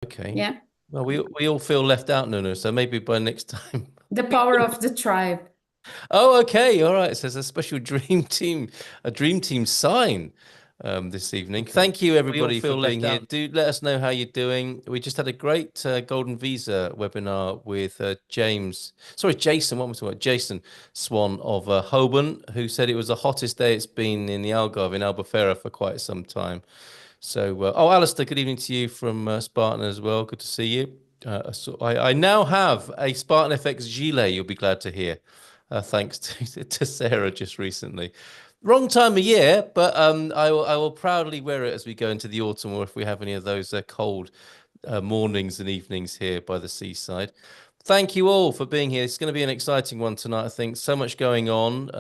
Okay. Yeah. Well, we all feel left out, Nuno, so maybe by next time. The power of the tribe. Oh, okay. All right. So there's a special dream team, a dream team sign this evening. Okay. Thank you, We all everybody, feel for being left here. out. Do let us know how you're doing. We just had a great Golden Visa webinar with Jason. What am I talking about? Jason Swan of Holborn, who said it was the hottest day it's been in the Algarve in Albufeira for quite some time. So, Alistair, good evening to you from Spartan as well. Good to see you. I now have a Spartan FX gilet, you'll be glad to hear, thanks to Sarah just recently. Wrong time of year, but I will proudly wear it as we go into the autumn, or if we have any of those cold mornings and evenings here by the seaside. Thank you all for being here. It's going to be an exciting one tonight, I think. So much going on.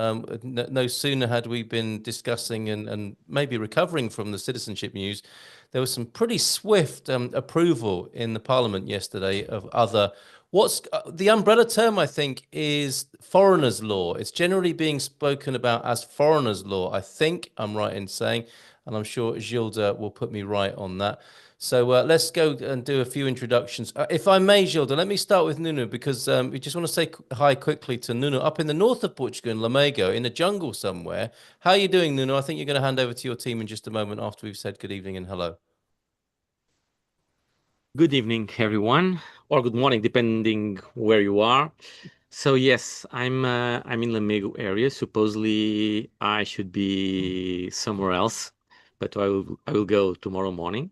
No sooner had we been discussing and maybe recovering from the citizenship news, there was some pretty swift approval in the Parliament yesterday of what's the umbrella term, I think, is foreigners' law. It's generally being spoken about as foreigners' law. I think I'm right in saying, and I'm sure Gilda will put me right on that. So let's go and do a few introductions. If I may, Gilda, let me start with Nuno because we just want to say hi quickly to Nuno up in the north of Portugal, in Lamego, in a jungle somewhere. How are you doing, Nuno? I think you're going to hand over to your team in just a moment after we've said good evening and hello. Good evening, everyone, or good morning, depending where you are. So yes, I'm in Lamego area. Supposedly, I should be somewhere else, but I will go tomorrow morning.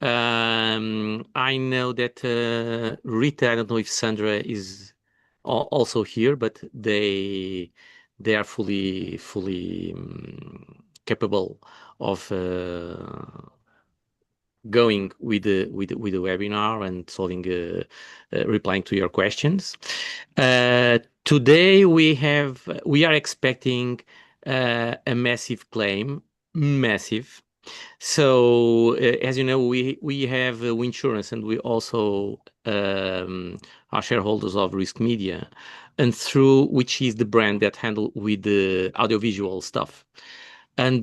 I know that Rita, I don't know if Sandra is also here, but they are fully capable of going with the webinar and solving replying to your questions. Today we are expecting a massive claim, massive. So as you know, we have insurance, and we also are shareholders of Risk Media, and through which is the brand that handle with the audiovisual stuff. And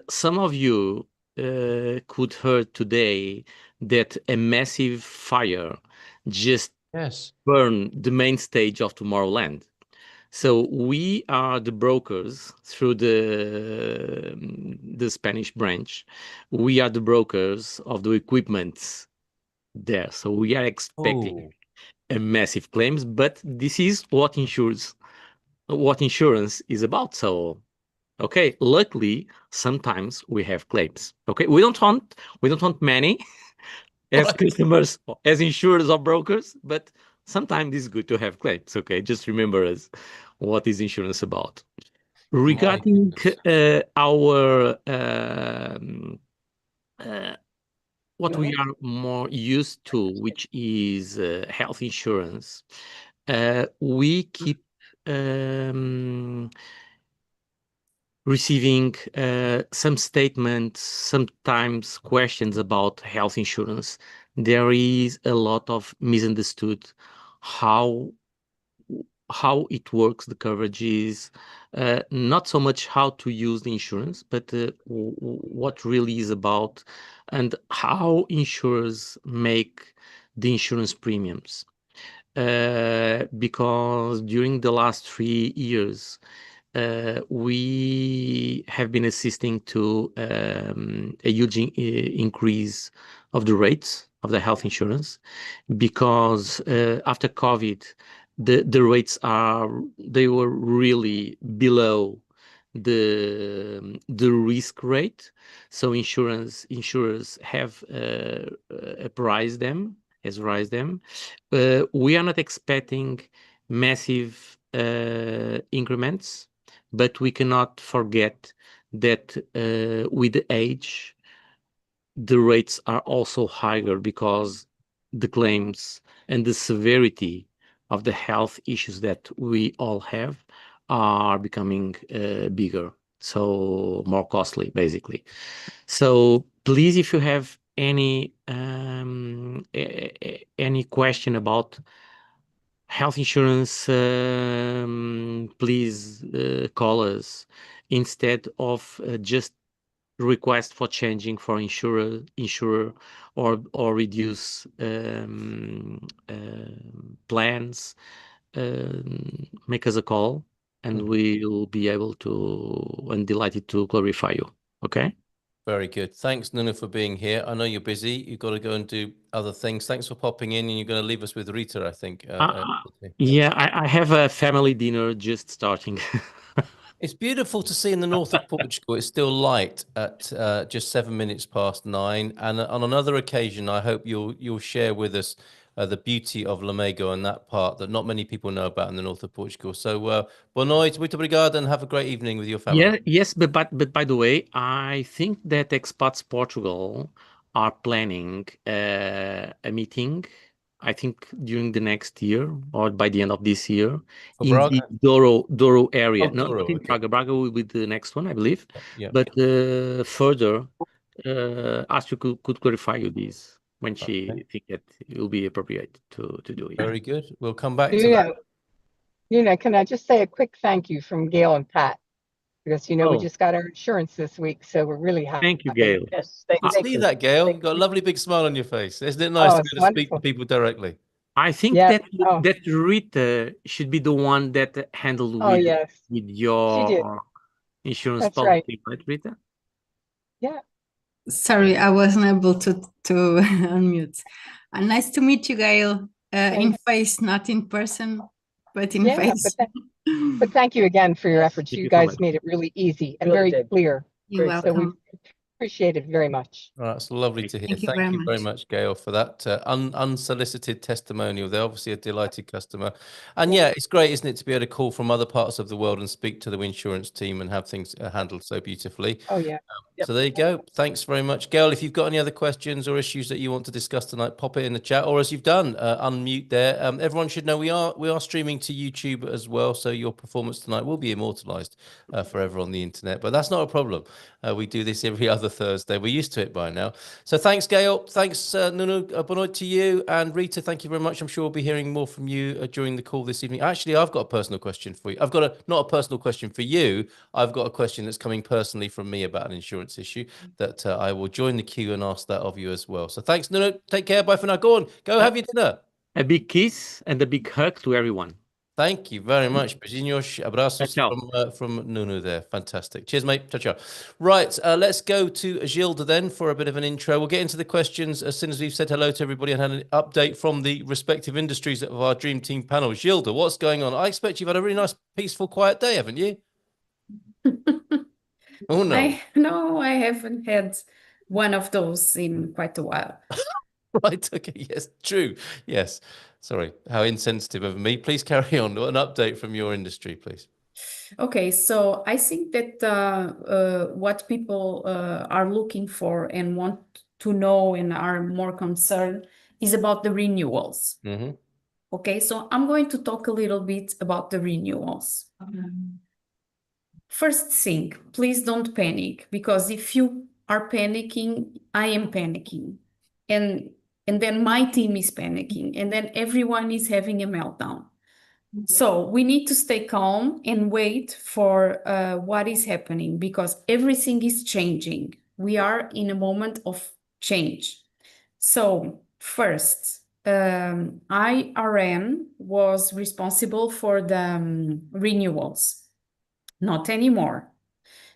some of you could heard today that a massive fire just burned the main stage of Tomorrowland. So we are the brokers through the Spanish branch. We are the brokers of the equipment there. So we are expecting a massive claims, but this is what insurance is about. So okay, luckily sometimes we have claims. Okay, we don't want many as customers, as insurers or brokers, but sometimes it's good to have claims. Okay, just remember us what is insurance about. Regarding our what we are more used to, which is health insurance, we keep receiving some statements, sometimes questions about health insurance. There is a lot of misunderstood how it works, the coverages, not so much how to use the insurance, but what really is about and how insurers make the insurance premiums. Because during the last 3 years, we have been assisting to a huge increase of the rates of the health insurance because after COVID, the rates they were really below the risk rate. So insurers have raised them. We are not expecting massive increments, but we cannot forget that with the age, the rates are also higher because the claims and the severity of the health issues that we all have are becoming bigger, so more costly, basically. So please, if you have any question about health insurance, please call us instead of just request for changing for insurer or reduce plans, make us a call and we'll be able to and delighted to clarify you. Okay. Very good. Thanks, Nuno, for being here. I know you're busy. You've got to go and do other things. Thanks for popping in, and you're going to leave us with Rita, I think. Yeah, I have a family dinner just starting. It's beautiful to see in the north of Portugal. It's still light at just 7 minutes past 9. And on another occasion, I hope you'll share with us the beauty of Lamego and that part that not many people know about in the north of Portugal. So, boa noite, muito obrigado, and have a great evening with your family. Yeah, yes, but by the way, I think that Expats Portugal are planning a meeting. I think during the next year or by the end of this year For in Braga? the Douro area. Oh, No, Douro, not in okay. Braga. Braga will be the next one, I believe. Yeah. But further, Astrid could clarify you this when she think that it will be appropriate to do it. Very good. We'll come back to that. Can I just say a quick thank you from Gail and Pat? Because, we Oh. just got our insurance this week, so we're really happy. Thank you, Gail. Yes, I see that, Gail. You've got a lovely big smile on your face. Isn't it nice to be able to speak to people directly? I think Yeah. that Rita should be the one that handled with your insurance That's policy, right, Rita? Yeah. Sorry, I wasn't able to unmute. Nice to meet you, Gail. In face, not in person, but in face. But thank you again for your efforts. Thank You you so guys much. made it really easy and very clear. You're welcome. So we appreciate it very much. Well, that's lovely to hear. Thank you very much, Gail, for that unsolicited testimonial. They're obviously a delighted customer. And yeah, it's great, isn't it, to be able to call from other parts of the world and speak to the insurance team and have things handled so beautifully. Oh, yeah. So there you go. Thanks very much, Gail. If you've got any other questions or issues that you want to discuss tonight, pop it in the chat, or as you've done, unmute there. Everyone should know we are streaming to YouTube as well, so your performance tonight will be immortalized forever on the internet. But that's not a problem. We do this every other Thursday. We're used to it by now. So thanks, Gail. Thanks, Nuno. Boa noite to you, and Rita. Thank you very much. I'm sure we'll be hearing more from you during the call this evening. Actually, I've got a personal question for you. I've got not a personal question for you. I've got a question that's coming personally from me about an insurance issue that I will join the queue and ask that of you as well. So thanks, Nuno. Take care. Bye for now. Go on. Go have your dinner. A big kiss and a big hug to everyone. Thank you very much. Beijinhos, abraços Ciao. from Nuno there. Fantastic. Cheers, mate. Ciao, ciao. Right, let's go to Gilda then for a bit of an intro. We'll get into the questions as soon as we've said hello to everybody and had an update from the respective industries of our Dream Team panel. Gilda, what's going on? I expect you've had a really nice, peaceful, quiet day, haven't you? Oh, no. No, I haven't had one of those in quite a while. Right, okay, yes, true. Yes, sorry, how insensitive of me. Please carry on. An update from your industry, please. Okay, so I think that what people are looking for and want to know and are more concerned is about the renewals. Okay, so I'm going to talk a little bit about the renewals. First thing, please don't panic, because if you are panicking, I am panicking. And then my team is panicking, and then everyone is having a meltdown. So we need to stay calm and wait for what is happening, because everything is changing. We are in a moment of change. So first, IRM was responsible for the renewals. Not anymore.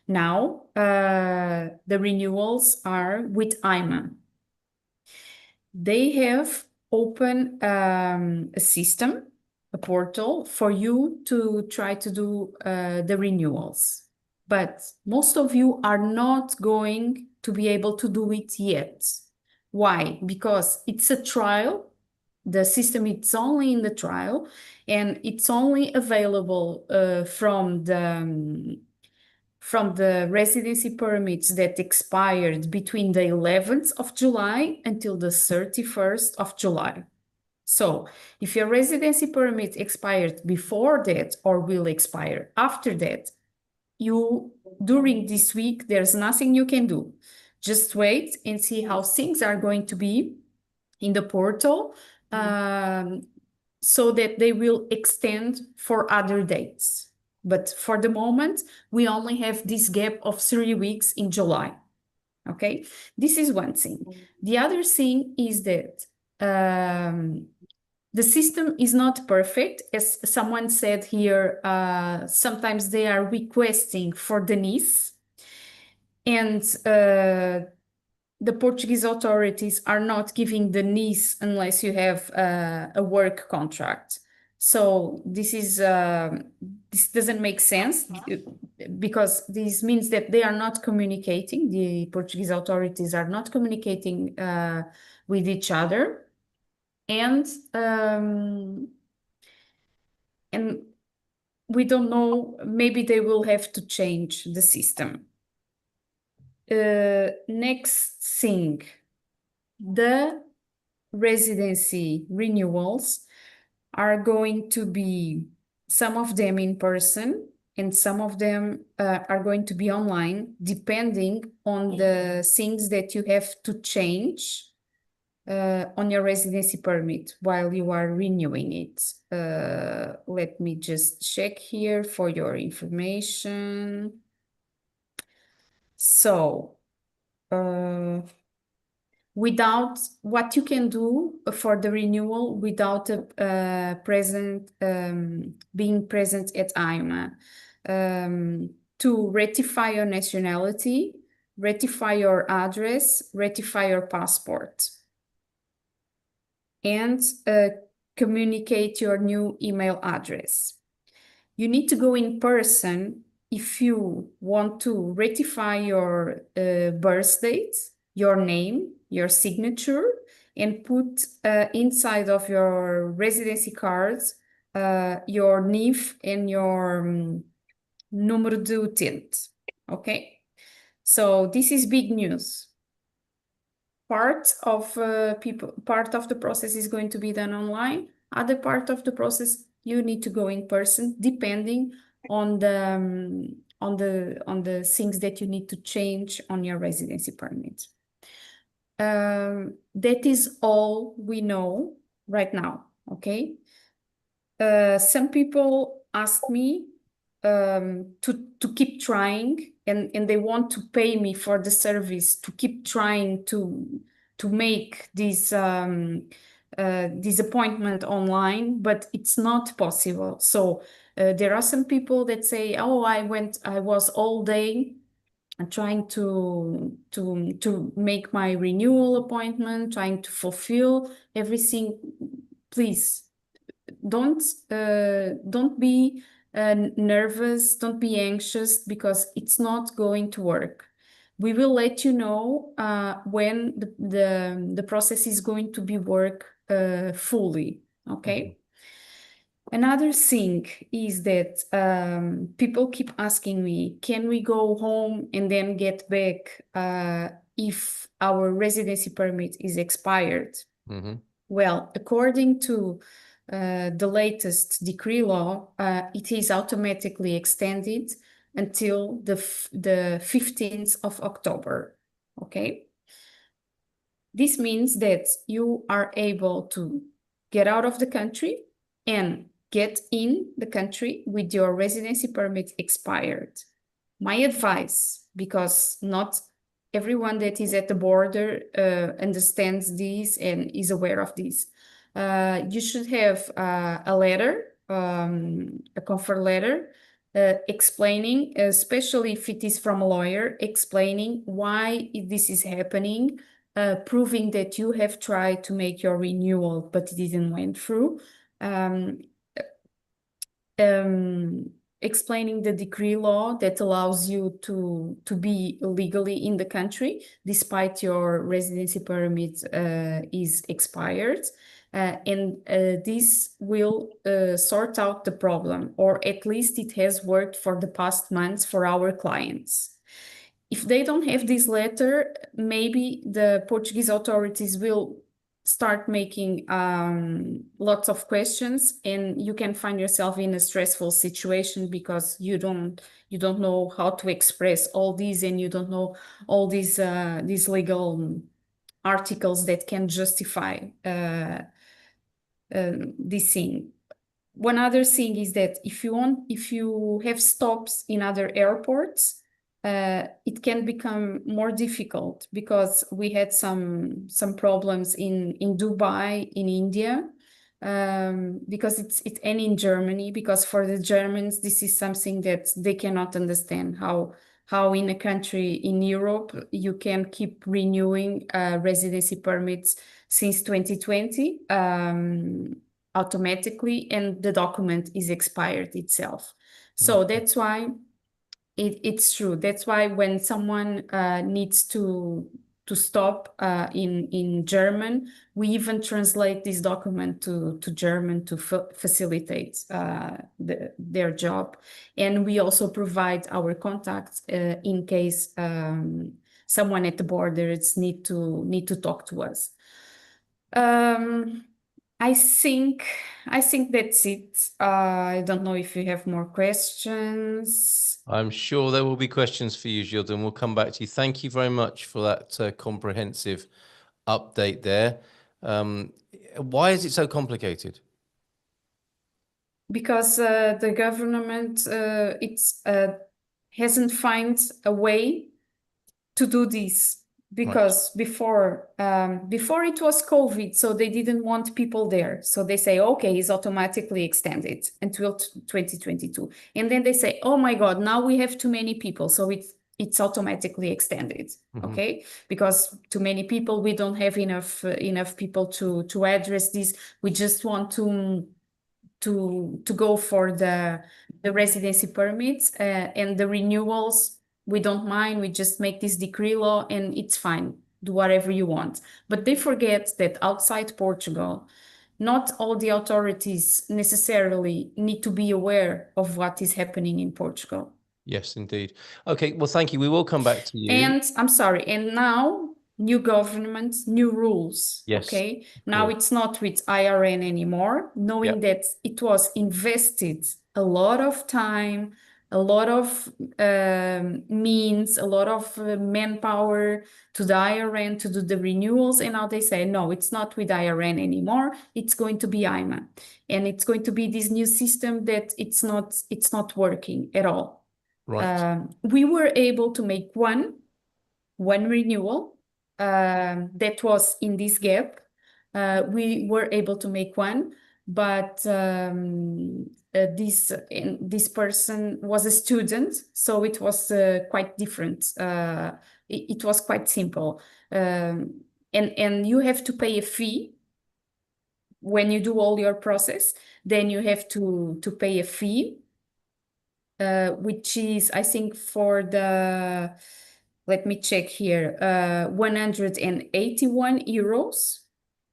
Now, the renewals are with IMA. They have opened a system, a portal for you to try to do the renewals. But most of you are not going to be able to do it yet. Why? Because it's a trial. The system is only in the trial, and it's only available from the residency permits that expired between the 11th of July until the 31st of July. So if your residency permit expired before that or will expire after that, during this week, there's nothing you can do. Just wait and see how things are going to be in the portal, so that they will extend for other dates. But for the moment, we only have this gap of 3 weeks in July. Okay, this is one thing. The other thing is that the system is not perfect. As someone said here, sometimes they are requesting for the NIS, and the Portuguese authorities are not giving the NIS unless you have a work contract. So this doesn't make sense because this means that they are not communicating. The Portuguese authorities are not communicating with each other, and we don't know. Maybe they will have to change the system. Next thing, the residency renewals are going to be, some of them in person and some of them are going to be online, depending on the things that you have to change on your residency permit while you are renewing it. Let me just check here for your information. So, without what you can do for the renewal without being present at IMA, to ratify your nationality, ratify your address, ratify your passport, and communicate your new email address. You need to go in person if you want to ratify your birth date, your name, your signature, and put inside of your residency cards your NIF and your número de utente. Okay, so this is big news. Part of the process is going to be done online. Other part of the process you need to go in person, depending on the things that you need to change on your residency permit. That is all we know right now. Okay. Some people ask me to keep trying, and they want to pay me for the service to keep trying to make this appointment online, but it's not possible. So there are some people that say, "Oh, I was all day trying to make my renewal appointment, trying to fulfill everything." Please don't be nervous, don't be anxious, because it's not going to work. We will let you know when the process is going to be work fully. Okay. Another thing is that people keep asking me, can we go home and then get back if our residency permit is expired? Well, according to the latest decree law, it is automatically extended until the 15th of October. Okay. This means that you are able to get out of the country and get in the country with your residency permit expired. My advice, because not everyone that is at the border understands this and is aware of this, you should have a letter, a comfort letter, explaining, especially if it is from a lawyer, explaining why this is happening, proving that you have tried to make your renewal but it didn't went through, explaining the decree law that allows you to be legally in the country despite your residency permit is expired. And this will sort out the problem, or at least it has worked for the past months for our clients. If they don't have this letter, maybe the Portuguese authorities will start making lots of questions, and you can find yourself in a stressful situation because you don't know how to express all these, and you don't know all these legal articles that can justify this thing. One other thing is that if you have stops in other airports, it can become more difficult because we had some problems in Dubai, in India, because it's and in Germany, because for the Germans this is something that they cannot understand how in a country in Europe you can keep renewing residency permits since 2020 automatically, and the document is expired itself. So that's why it's true. That's why when someone needs to stop in German, we even translate this document to German to facilitate their job. And we also provide our contacts in case someone at the borders need to talk to us. I think that's it. I don't know if you have more questions. I'm sure there will be questions for you, Gilda, and we'll come back to you. Thank you very much for that comprehensive update there. Why is it so complicated? Because the government hasn't found a way to do this. Because before it was COVID, so they didn't want people there. So they say, okay, it's automatically extended until 2022. And then they say, oh my God, now we have too many people. So it's automatically extended. Okay? Because too many people, we don't have enough people to address this. We just want to go for the residency permits and the renewals. We don't mind. We just make this decree law and it's fine. Do whatever you want. But they forget that outside Portugal, not all the authorities necessarily need to be aware of what is happening in Portugal. Yes, indeed. Okay, well, thank you. We will come back to you. And I'm sorry. And now, new government, new rules. Yes, okay. Now it's not with IRN anymore, knowing that it was invested a lot of time, a lot of means, a lot of manpower to the IRN to do the renewals. And now they say, no, it's not with IRN anymore. It's going to be IMA. And it's going to be this new system that it's not working at all. Right. We were able to make one renewal that was in this gap. We were able to make one, but this person was a student, so it was quite different. It was quite simple, and you have to pay a fee when you do all your process. Then you have to pay a fee, which is, I think, for the, let me check here, 181 euros.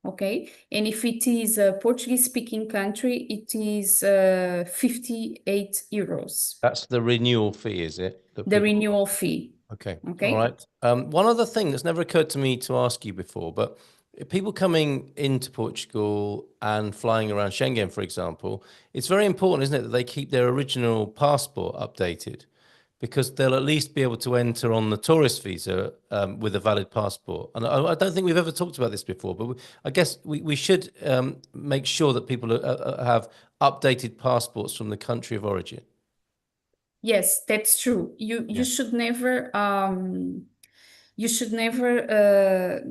Okay. And if it is a Portuguese speaking country, it is 58 euros. That's the renewal fee, is it? The renewal fee. Okay. Okay. All right. One other thing that's never occurred to me to ask you before, but people coming into Portugal and flying around Schengen, for example, it's very important, isn't it, that they keep their original passport updated, because they'll at least be able to enter on the tourist visa with a valid passport. And I don't think we've ever talked about this before, but I guess we should make sure that people have updated passports from the country of origin. Yes, that's true. You should never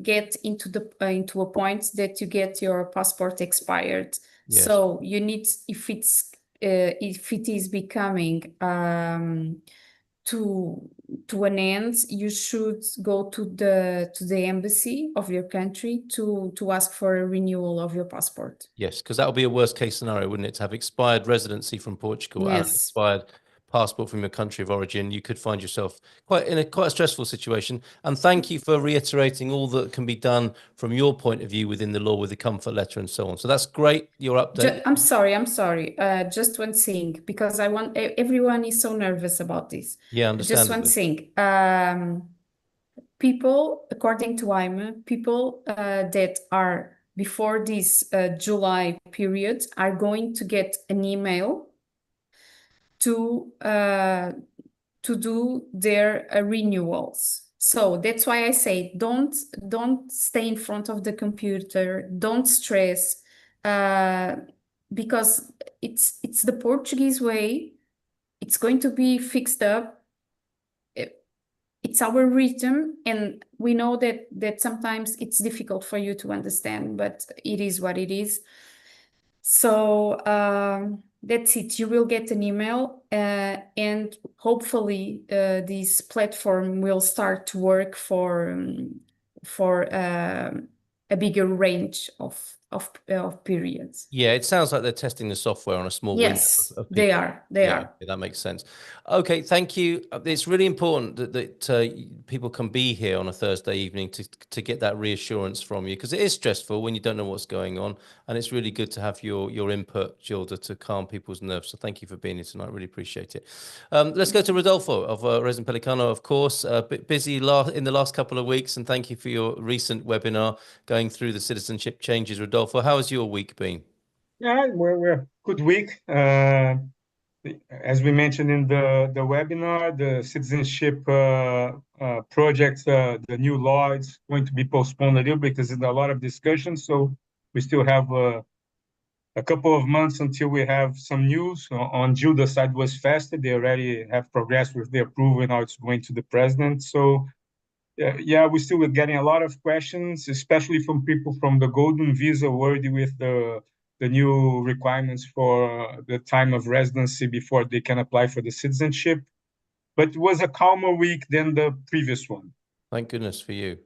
get into a point that you get your passport expired. Yes. So you need, if it is becoming to an end, you should go to the embassy of your country to ask for a renewal of your passport. Yes, because that would be a worst case scenario, wouldn't it? To have expired residency from Portugal and expired passport from your country of origin, you could find yourself quite a stressful situation. And thank you for reiterating all that can be done from your point of view within the law with the comfort letter and so on. So that's great, your update. I'm sorry. Just one thing, because everyone is so nervous about this. Yeah, understandably. Just one thing. People, according to IMA, people that are before this July period are going to get an email to do their renewals. So that's why I say don't stay in front of the computer, don't stress, because it's the Portuguese way. It's going to be fixed up. it's our rhythm, and we know that sometimes it's difficult for you to understand, but it is what it is. So that's it. You will get an email, and hopefully this platform will start to work for a bigger range of periods. Yeah, it sounds like they're testing the software on a small window Yes, of they people. are. They Yeah, are. that makes sense. Okay, thank you. It's really important that people can be here on a Thursday evening to get that reassurance from you, because it is stressful when you don't know what's going on, and it's really good to have your input, Gilda, to calm people's nerves. So thank you for being here tonight. Really appreciate it. Let's go to Rodolfo of Resin Pelicano, of course. A bit busy in the last couple of weeks, and thank you for your recent webinar going through the citizenship changes. Rodolfo, how has your week been? Yeah, we're good week. As we mentioned in the webinar, the citizenship project, the new law is going to be postponed a little bit because there's a lot of discussion. So we still have a couple of months until we have some news. On Gilda's side was faster. They already have progressed with the approval, and now it's going to the president. So yeah, we're still getting a lot of questions, especially from people from the golden visa worried with the new requirements for the time of residency before they can apply for the citizenship. But it was a calmer week than the previous one. Thank goodness for you.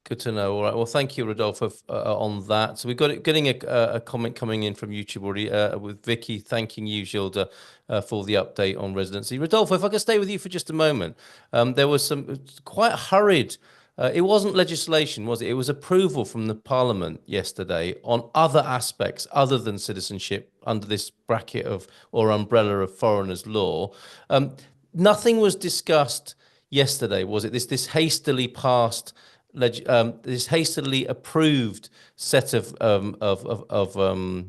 Good to know. All right. Well, thank you, Rodolfo, on that. So we've got getting a comment coming in from YouTube already with Vicky thanking you, Gilda, for the update on residency. Rodolfo, if I could stay with you for just a moment. There was some quite hurried. It wasn't legislation, was it? It was approval from the Parliament yesterday on other aspects other than citizenship under this bracket of or umbrella of foreigners law. Nothing was discussed yesterday, was it? This hastily passed. This hastily approved set of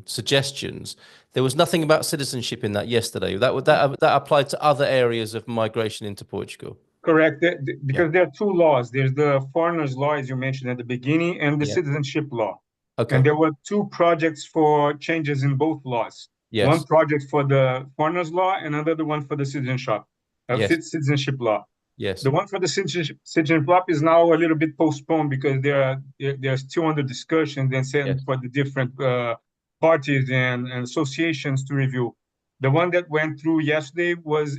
suggestions. There was nothing about citizenship in that yesterday. That applied to other areas of migration into Portugal. Correct, because there are two laws. There's the foreigners law, as you mentioned at the beginning, and the citizenship law. Okay. And there were two projects for changes in both laws. Yes. One project for the foreigners law and another one for the citizenship law. Yes. The one for the citizenship law is now a little bit postponed because they're still under discussion and sent for the different parties and associations to review. The one that went through yesterday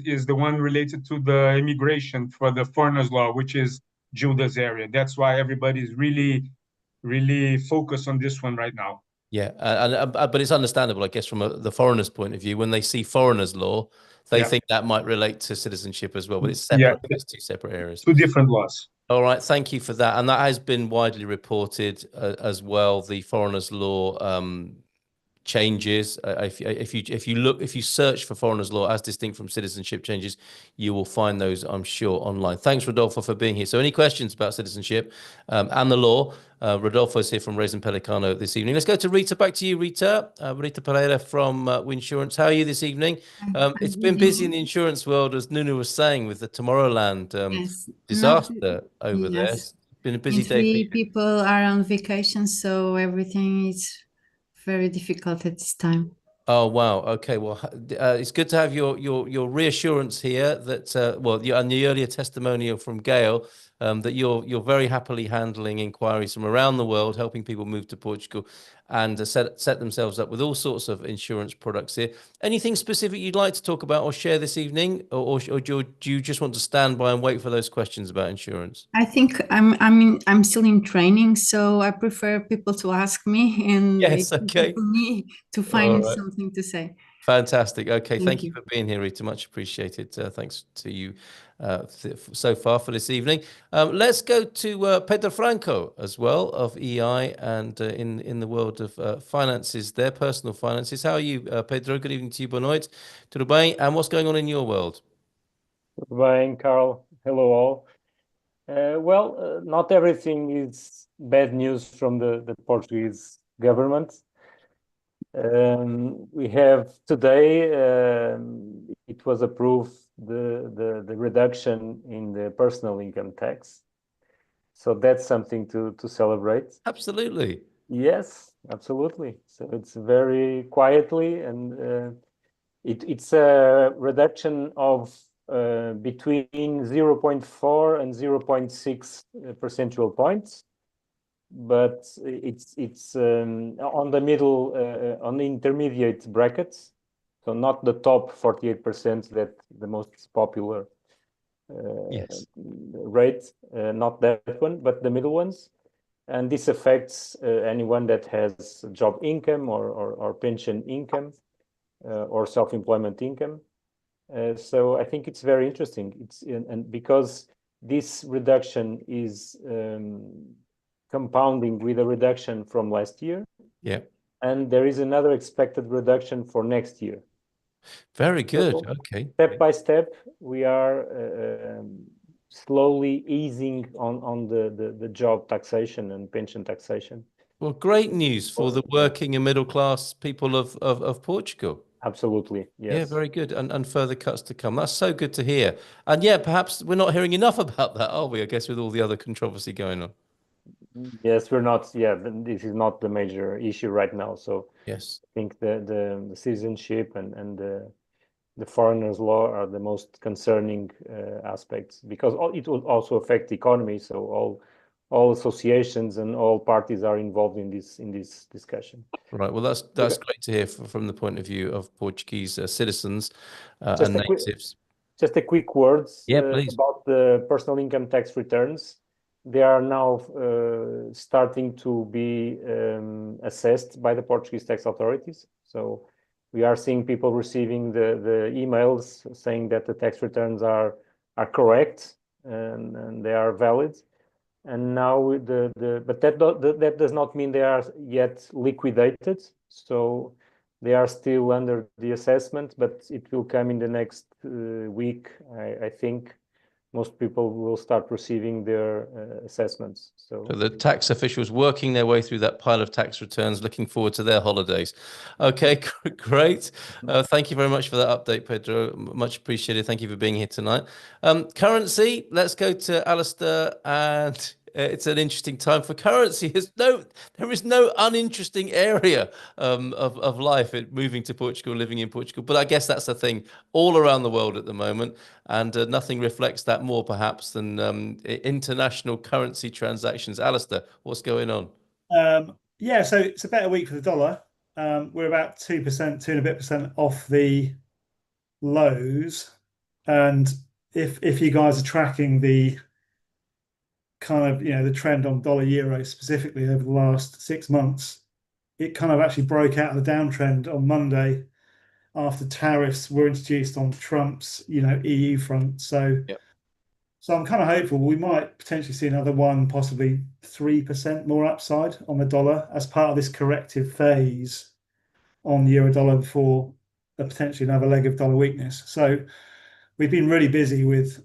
is the one related to the immigration for the foreigners law, which is Gilda's area. That's why everybody's really focused on this one right now. Yeah, but it's understandable, I guess, from the foreigner's point of view. When they see foreigners law, they think that might relate to citizenship as well, but it's separate. It's two separate areas. Two different laws. All right, thank you for that. And that has been widely reported as well, the foreigners law changes. If you search for foreigners law as distinct from citizenship changes, you will find those, I'm sure, online. Thanks, Rodolfo, for being here. So any questions about citizenship and the law? Rodolfo is here from Resin Pelicano this evening. Let's go to Rita. Back to you, Rita. Rita Pereira from Winsurance. How are you this evening? It's been busy in the insurance world, as Nunu was saying, with the Tomorrowland disaster over there. It's been a busy day for you. People are on vacation, so everything is very difficult at this time. Oh wow! Okay, well, it's good to have your reassurance here that and the earlier testimonial from Gail that you're very happily handling inquiries from around the world, helping people move to Portugal and set themselves up with all sorts of insurance products here. Anything specific you'd like to talk about or share this evening, or do you just want to stand by and wait for those questions about insurance? I think I'm still in training, so I prefer people to ask me and for me to find something to say. Fantastic. Okay, thank you for being here, Rita. Much appreciated. Thanks to you so far for this evening. Let's go to Pedro Franco as well of EI and in the world of finances, their personal finances. How are you, Pedro? Good evening to you, boa noite. Tudo bem? And what's going on in your world? Tudo bem, Carl. Hello all. Not everything is bad news from the Portuguese government. We have today, it was approved the reduction in the personal income tax. So that's something to celebrate. Absolutely. Yes, absolutely. So it's very quietly, and it's a reduction of between 0.4 and 0.6 percentual points, but it's on the middle, on the intermediate brackets, so not the top 48% that the most popular rate, not that one, but the middle ones. And this affects anyone that has job income or pension income or self-employment income. So I think it's very interesting. And because this reduction is compounding with a reduction from last year. Yeah. And there is another expected reduction for next year. Very good. So okay. Step by step, we are slowly easing on the job taxation and pension taxation. Well, great news for the working and middle class people of Portugal. Absolutely, yes. Yeah, very good. And further cuts to come. That's so good to hear. And yeah, perhaps we're not hearing enough about that, are we? I guess with all the other controversy going on. Yes, we're not. Yeah, this is not the major issue right now. So yes, I think the citizenship and the foreigners law are the most concerning aspects, because it will also affect the economy. So all associations and all parties are involved in this discussion. Right. Well, that's great to hear from the point of view of Portuguese citizens and natives. Just a quick word please. about the personal income tax returns. They are now starting to be assessed by the Portuguese tax authorities. So we are seeing people receiving the emails saying that the tax returns are correct and they are valid. And now but that does not mean they are yet liquidated. So they are still under the assessment, but it will come in the next week. I think most people will start receiving their assessments. So the tax officials working their way through that pile of tax returns, looking forward to their holidays. Okay, great. Thank you very much for that update, Pedro. Much appreciated. Thank you for being here tonight. Currency, let's go to Alistair, and it's an interesting time for currency. There is no uninteresting area of life moving to Portugal, living in Portugal. But I guess that's the thing all around the world at the moment. And nothing reflects that more, perhaps, than international currency transactions. Alistair, what's going on? Yeah, so it's a better week for the dollar. We're about 2%, 2% off the lows. And if you guys are tracking the kind of, the trend on dollar euro specifically over the last 6 months, it kind of actually broke out of the downtrend on Monday after tariffs were introduced on Trump's, EU front. So I'm kind of hopeful we might potentially see another 1%, possibly 3% more upside on the dollar as part of this corrective phase on euro dollar before potentially another leg of dollar weakness. So we've been really busy with,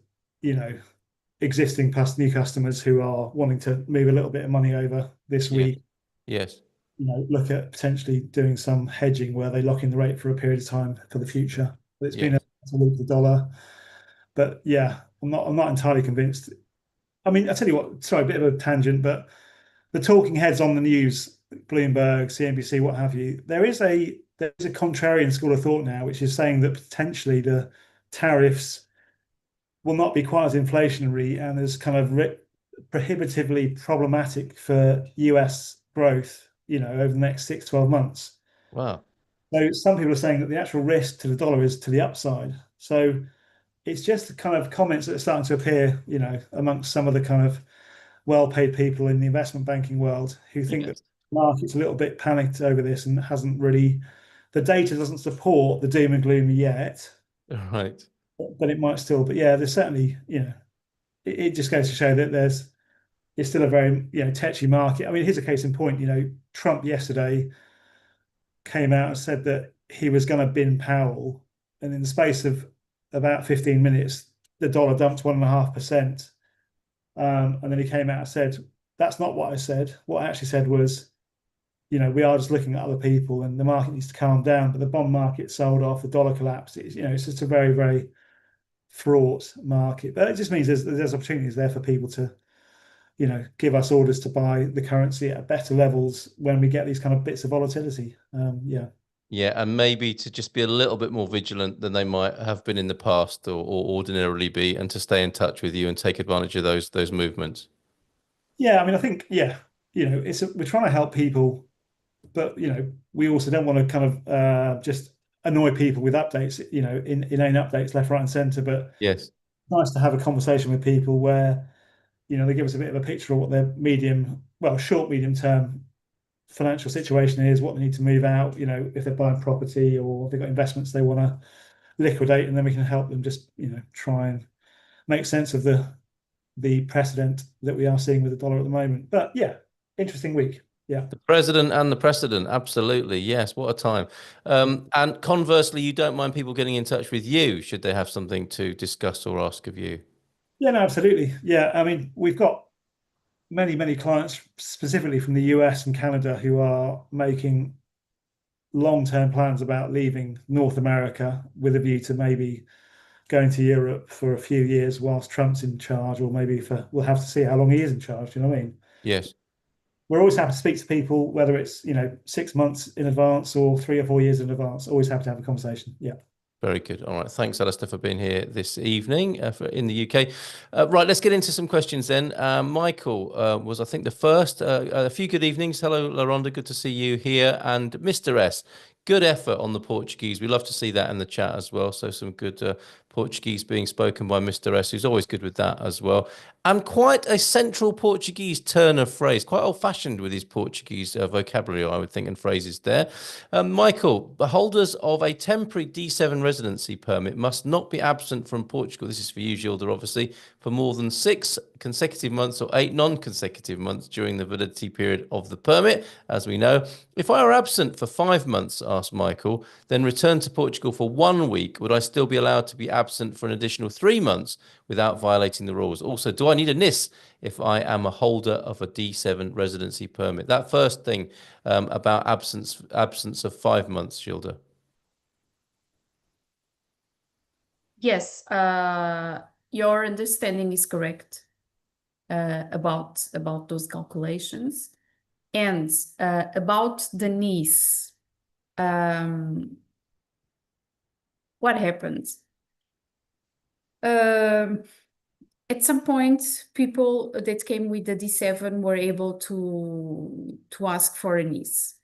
existing new customers who are wanting to move a little bit of money over this week. Yes. Look at potentially doing some hedging where they lock in the rate for a period of time for the future. But it's been a week of the dollar. But yeah, I'm not entirely convinced. I mean, I tell you what, sorry, a bit of a tangent, but the talking heads on the news, Bloomberg, CNBC, what have you, there's a contrarian school of thought now, which is saying that potentially the tariffs will not be quite as inflationary and as kind of prohibitively problematic for US growth, over the next 6-12 months. Wow. So some people are saying that the actual risk to the dollar is to the upside. So it's just the kind of comments that are starting to appear, amongst some of the kind of well-paid people in the investment banking world who think that the market's a little bit panicked over this and the data doesn't support the doom and gloom yet. Right. But it might still. But yeah, there's certainly, it just goes to show that it's still a very, tetchy market. I mean, here's a case in point. Trump yesterday came out and said that he was going to bin Powell, and in the space of about 15 minutes, the dollar dumped 1.5%. And then he came out and said, "That's not what I said. What I actually said was, we are just looking at other people, and the market needs to calm down." But the bond market sold off, the dollar collapsed. It's just a very, very fraught market. But it just means there's opportunities there for people to, give us orders to buy the currency at better levels when we get these kind of bits of volatility. Yeah, and maybe to just be a little bit more vigilant than they might have been in the past or ordinarily be, and to stay in touch with you and take advantage of those movements. Yeah, I mean, I think, yeah, we're trying to help people, but we also don't want to kind of just annoy people with updates, inane updates left, right, and centre. But yes, it's nice to have a conversation with people where they give us a bit of a picture of what their short, medium term financial situation is, what they need to move out, if they're buying property or they've got investments they want to liquidate, and then we can help them just, try and make sense of the precedent that we are seeing with the dollar at the moment. But yeah, interesting week. Yeah. The president and the precedent. Absolutely. Yes. What a time. And conversely, you don't mind people getting in touch with you should they have something to discuss or ask of you? Yeah, no, absolutely. Yeah. I mean, we've got many clients specifically from the US and Canada who are making long-term plans about leaving North America with a view to maybe going to Europe for a few years whilst Trump's in charge, or maybe we'll have to see how long he is in charge. You know what I mean? Yes. We're always happy to speak to people, whether it's 6 months in advance or 3 or 4 years in advance. Always happy to have a conversation. Yeah. Very good. All right. Thanks, Alistair, for being here this evening in the UK. Right, let's get into some questions then. Michael was, I think, the first. A few good evenings. Hello, Laronda. Good to see you here. And Mr. S, good effort on the Portuguese. We love to see that in the chat as well. So some good Portuguese being spoken by Mr. S, who's always good with that as well. And quite a central Portuguese turn of phrase, quite old-fashioned with his Portuguese vocabulary, I would think, and phrases there. Michael, the holders of a temporary D7 residency permit must not be absent from Portugal. This is for you, Gilda, obviously, for more than 6 consecutive months or 8 non-consecutive months during the validity period of the permit, as we know. If I were absent for 5 months, asked Michael, then returned to Portugal for 1 week, would I still be allowed to be absent for an additional 3 months without violating the rules? Also, do I need a NIS if I am a holder of a D7 residency permit? That first thing about absence of 5 months, Gilda. Yes, your understanding is correct about those calculations. And about the NIS, what happened? At some point, people that came with the D7 were able to ask for a NIS.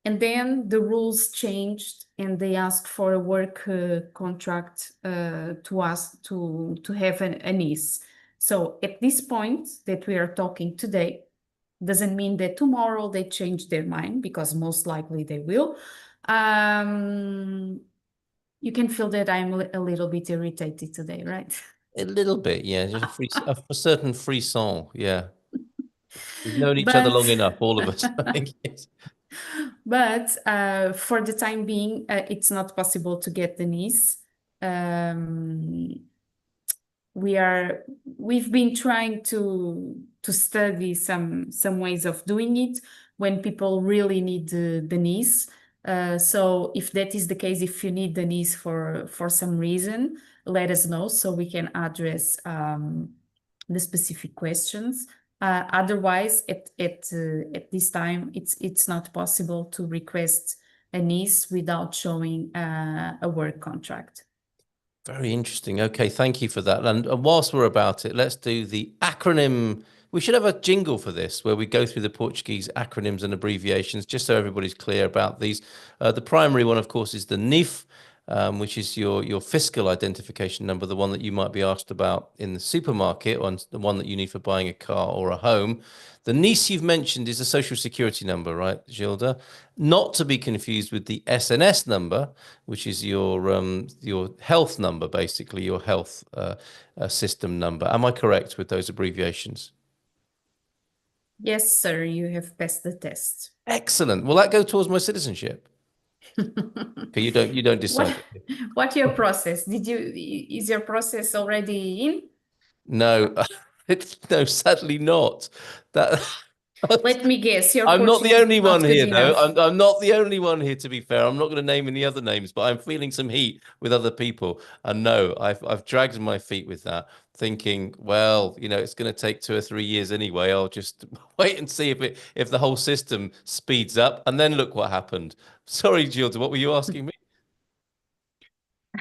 And then the rules changed and they asked for a work contract to ask to have a NIS. So at this point that we are talking today, doesn't mean that tomorrow they change their mind, because most likely they will. You can feel that I'm a little bit irritated today, right? A little bit, yeah. Just a certain frisson, yeah. We've known each other long enough, all of us. I think. Yes. But for the time being, it's not possible to get the NIS. We've been trying to study some ways of doing it when people really need the NIS. So if that is the case, if you need the NIS for some reason, let us know so we can address the specific questions. Otherwise, at this time, it's not possible to request a NIS without showing a work contract. Very interesting. Okay, thank you for that. And whilst we're about it, let's do the acronym. We should have a jingle for this where we go through the Portuguese acronyms and abbreviations, just so everybody's clear about these. The primary one, of course, is the NIF, which is your fiscal identification number, the one that you might be asked about in the supermarket, or the one that you need for buying a car or a home. The NIS you've mentioned is a social security number, right, Gilda? Not to be confused with the SNS number, which is your health number, basically, your health system number. Am I correct with those abbreviations? Yes, sir, you have passed the test. Excellent. Will that go towards my citizenship? Okay, you don't decide. What's your process? Is your process already in? No, no, sadly not. Let me guess, your I'm not the Portuguese only is not one good here, though. enough. I'm not the only one here, to be fair. I'm not going to name any other names, but I'm feeling some heat with other people. And no, I've dragged my feet with that, thinking, well, you know, it's going to take 2 or 3 years anyway. I'll just wait and see if the whole system speeds up. And then look what happened. Sorry, Gilda, what were you asking me?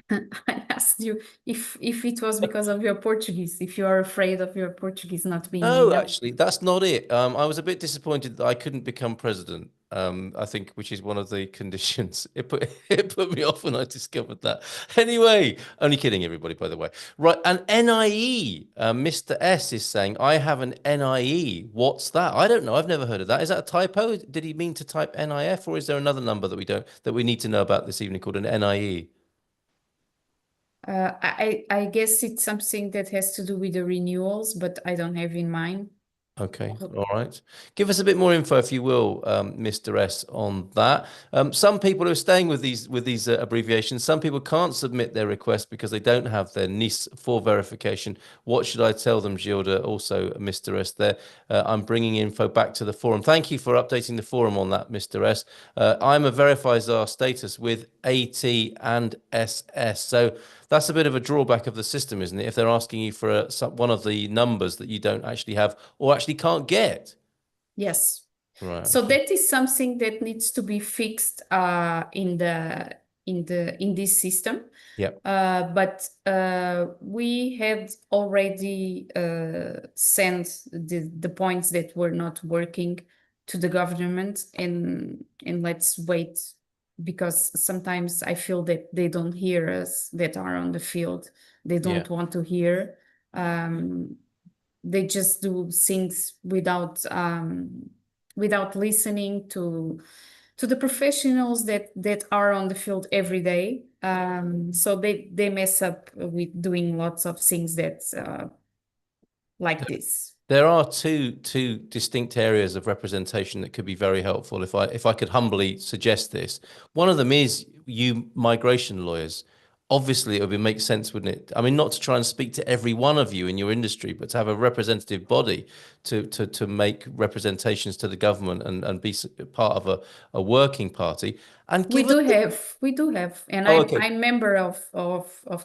I asked you if it was because of your Portuguese, if you are afraid of your Portuguese not being No, enough. actually, that's not it. I was a bit disappointed that I couldn't become president. I think, which is one of the conditions. It put me off when I discovered that. Anyway, only kidding, everybody, by the way. Right, an NIE. Mr. S is saying, I have an NIE. What's that? I don't know. I've never heard of that. Is that a typo? Did he mean to type NIF, or is there another number that we need to know about this evening called an NIE? I guess it's something that has to do with the renewals, but I don't have in mind. Okay, all right. Give us a bit more info, if you will, Mr. S, on that. Some people are staying with these abbreviations. Some people can't submit their request because they don't have their NIS for verification. What should I tell them, Gilda? Also, Mr. S there. I'm bringing info back to the forum. Thank you for updating the forum on that, Mr. S. I'm a verifies our status with AT and SS. So that's a bit of a drawback of the system, isn't it? If they're asking you for one of the numbers that you don't actually have or actually can't get. Yes. Right. So okay. that is something that needs to be fixed in this system. Yep. But we had already sent the points that were not working to the government, and let's wait, because sometimes I feel that they don't hear us that are on the field. They don't want to hear. They just do things without listening to the professionals that are on the field every day. So they mess up with doing lots of things that like this. There are two distinct areas of representation that could be very helpful if I could humbly suggest this. One of them is you migration lawyers. Obviously, it would make sense, wouldn't it? I mean, not to try and speak to every one of you in your industry, but to have a representative body to make representations to the government and be part of a working party. And we do have, and okay. I'm member of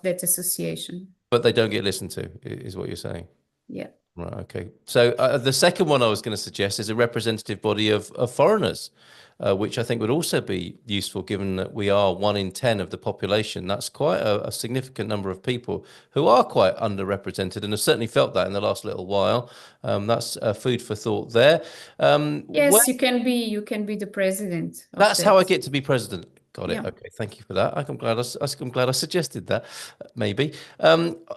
that association. But they don't get listened to, is what you're saying. Yeah. Right. Okay. So the second one I was going to suggest is a representative body of foreigners, which I think would also be useful, given that we are 1 in 10 of the population. That's quite a significant number of people who are quite underrepresented, and have certainly felt that in the last little while. That's food for thought there. Yes, you can be the president. That's how I get to be president. Got it. Yeah. Okay, thank you for that. I'm glad I suggested that. Maybe.